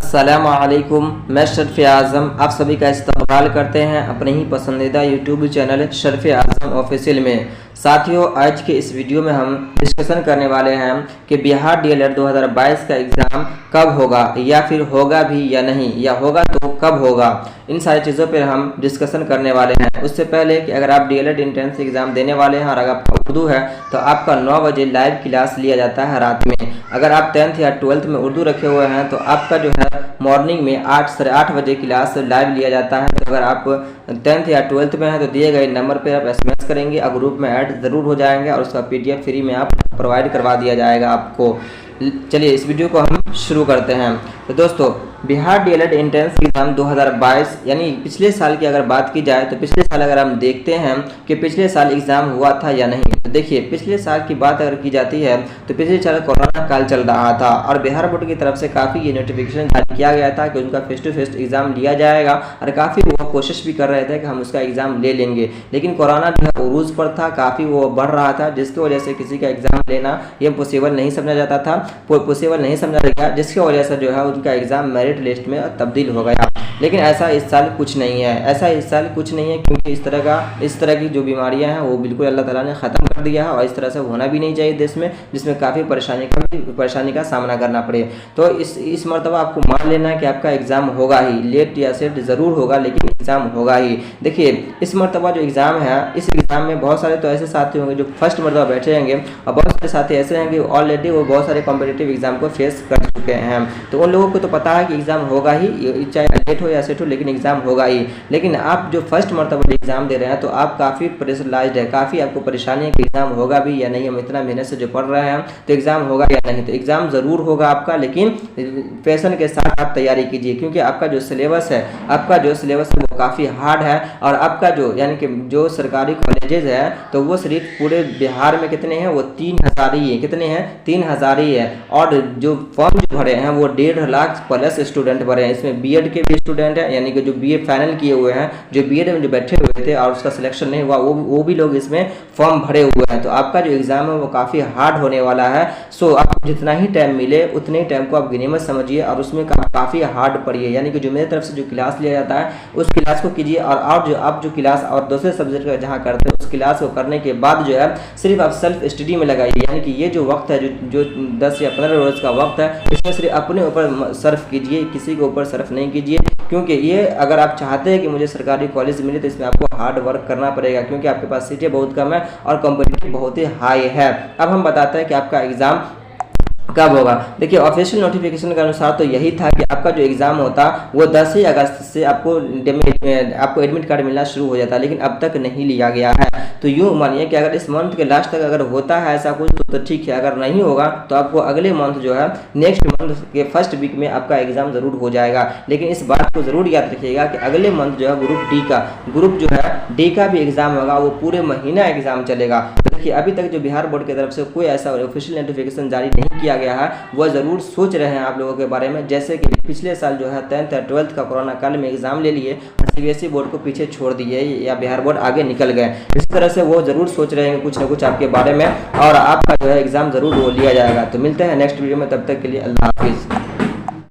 अस्सलामुअलैकुम, मैं शर्फ़ आज़म आप सभी का इस्तक़बाल करते हैं अपने ही पसंदीदा यूट्यूब चैनल शर्फ़ आज़म ऑफिशियल में। साथियों, आज के इस वीडियो में हम डिस्कशन करने वाले हैं कि बिहार डीएलएड 2022 का एग्ज़ाम कब होगा या फिर होगा भी या नहीं, या होगा तो कब होगा। इन सारी चीज़ों पर हम डिस्कशन करने वाले हैं। उससे पहले कि अगर आप डीएलएड एंट्रेंस एग्ज़ाम देने वाले हैं और अगर आपका उर्दू है तो आपका 9 बजे लाइव क्लास लिया जाता है रात में। अगर आप 10th या 12th में उर्दू रखे हुए हैं तो आपका जो है मॉर्निंग में 8 साढ़े 8 बजे क्लास लाइव लिया जाता है। तो अगर आप 10th या 12th में हैं तो दिए गए नंबर पर आप SMS करेंगे और ग्रुप में ऐड ज़रूर हो जाएंगे और उसका PDF फ्री में आप प्रोवाइड करवा दिया जाएगा आपको। चलिए इस वीडियो को हम शुरू करते हैं। तो दोस्तों, बिहार डीएलएड एंट्रेंस एग्ज़ाम 2022 यानी पिछले साल की अगर बात की जाए तो पिछले साल अगर हम देखते हैं कि पिछले साल एग्ज़ाम हुआ था या नहीं, तो देखिए पिछले साल की बात अगर की जाती है तो पिछले साल कोरोना काल चल रहा था और बिहार बोर्ड की तरफ से काफ़ी ये नोटिफिकेशन जारी किया गया था कि उनका फेस टू फेस एग्ज़ाम लिया जाएगा और काफ़ी वो कोशिश भी कर रहे थे कि हम उसका एग्ज़ाम ले लेंगे। लेकिन कोरोना जो है उरूज पर था, काफ़ी वो बढ़ रहा था, जिसकी वजह से किसी का एग्ज़ाम लेना ये पॉसिबल नहीं समझा जाता था, पॉसिबल नहीं समझा गया, जिसकी वजह से जो है उनका एग्ज़ाम मेरिट लिस्ट में तब्दील हो गया। लेकिन ऐसा इस साल कुछ नहीं है, ऐसा इस साल कुछ नहीं है, क्योंकि इस तरह की जो बीमारियां हैं वो बिल्कुल अल्लाह ताला ने ख़त्म कर दिया है और इस तरह से होना भी नहीं चाहिए देश में, जिसमें काफ़ी परेशानी का सामना करना पड़े। तो इस मरतबा आपको मान लेना है कि आपका एग्ज़ाम होगा ही, लेट या सेट ज़रूर होगा लेकिन एग्ज़ाम होगा ही। देखिए इस मरतबा जो एग्ज़ाम है, इस एग्ज़ाम में बहुत सारे तो ऐसे साथी होंगे जो फर्स्ट मरतबा बैठे होंगे और बहुत सारे साथी ऐसे हैं कि ऑलरेडी वो बहुत सारे कॉम्पिटिटिव एग्ज़ाम को फेस कर चुके हैं। तो उन लोगों को तो पता है कि एग्ज़ाम होगा ही, चाहे लेट हो या सेट हो, लेकिन एग्ज़ाम होगा ही। लेकिन आप जो फर्स्ट मरतबा एग्ज़ाम दे रहे हैं तो आप काफ़ी प्रेशराइज्ड है, काफ़ी आपको परेशानी है कि एग्ज़ाम होगा भी या नहीं, हम इतना मेहनत से जो पढ़ रहे हैं तो एग्ज़ाम होगा या नहीं। तो एग्ज़ाम ज़रूर होगा आपका, लेकिन पैशन के साथ आप तैयारी कीजिए, क्योंकि आपका जो सिलेबस है वो काफ़ी हार्ड है और आपका जो यानी कि जो सरकारी कॉलेजेस है तो वो सिर्फ पूरे बिहार में कितने हैं, वो 3000 ही है। कितने हैं? 3000 ही है। और जो फॉर्म जो भरे हैं वो 1.5 लाख प्लस स्टूडेंट भरे हैं। इसमें बीएड के भी स्टूडेंट हैं, यानी कि जो बीए फाइनल किए हुए हैं, जो बीएड में जो बैठे हुए थे और उसका सिलेक्शन नहीं हुआ, वो भी लोग इसमें फॉर्म भरे हुए हैं। तो आपका जो एग्ज़ाम है वो काफ़ी हार्ड होने वाला है। सो आपको जितना ही टाइम मिले उतने ही टाइम को आप गिनीमत समझिए और उसमें काफ़ी हार्ड पढ़िए, यानी कि जो मेरी तरफ से जो क्लास लिया जाता है उस क्लास को कीजिए और जो आप जो क्लास और दूसरे सब्जेक्ट का जहाँ करते हैं उस क्लास को करने के बाद जो है सिर्फ आप सेल्फ स्टडी में लगाइए। यानी कि ये जो वक्त है जो 10 या 15 रोज़ का वक्त है, इसमें सिर्फ अपने ऊपर सर्फ कीजिए, किसी के ऊपर सर्फ नहीं कीजिए। क्योंकि ये अगर आप चाहते हैं कि मुझे सरकारी कॉलेज मिले तो इसमें आपको हार्ड वर्क करना पड़ेगा, क्योंकि आपके पास सीटें बहुत कम है और कॉम्पिटिटिव बहुत ही हाई है। अब हम बताते हैं कि आपका एग्ज़ाम कब होगा। देखिए ऑफिशियल नोटिफिकेशन के अनुसार तो यही था कि आपका जो एग्ज़ाम होता वो 10 ही अगस्त से आपको एडमिट कार्ड मिलना शुरू हो जाता, लेकिन अब तक नहीं लिया गया है। तो यूँ मानिए कि अगर इस मंथ के लास्ट तक अगर होता है ऐसा कुछ तो ठीक है, अगर नहीं होगा तो आपको अगले मंथ जो है नेक्स्ट मंथ के फर्स्ट वीक में आपका एग्ज़ाम ज़रूर हो जाएगा। लेकिन इस बात को ज़रूर याद रखिएगा कि अगले मंथ जो है ग्रुप डी का भी एग्ज़ाम होगा, वो पूरे महीना एग्ज़ाम चलेगा। देखिए अभी तक जो बिहार बोर्ड की तरफ से कोई ऐसा ऑफिशियल नोटिफिकेशन जारी नहीं किया गया है, वह ज़रूर सोच रहे हैं आप लोगों के बारे में, जैसे कि पिछले साल जो है 10th या 12th का कोरोना काल में एग्ज़ाम ले लिए और CBSE बोर्ड को पीछे छोड़ दिए या बिहार बोर्ड आगे निकल गए। इस तरह से वो ज़रूर सोच रहे हैं कुछ ना कुछ आपके बारे में और आपका जो है एग्ज़ाम ज़रूर वो लिया जाएगा। तो मिलते हैं नेक्स्ट वीडियो में, तब तक के लिए अल्लाह हाफिज़।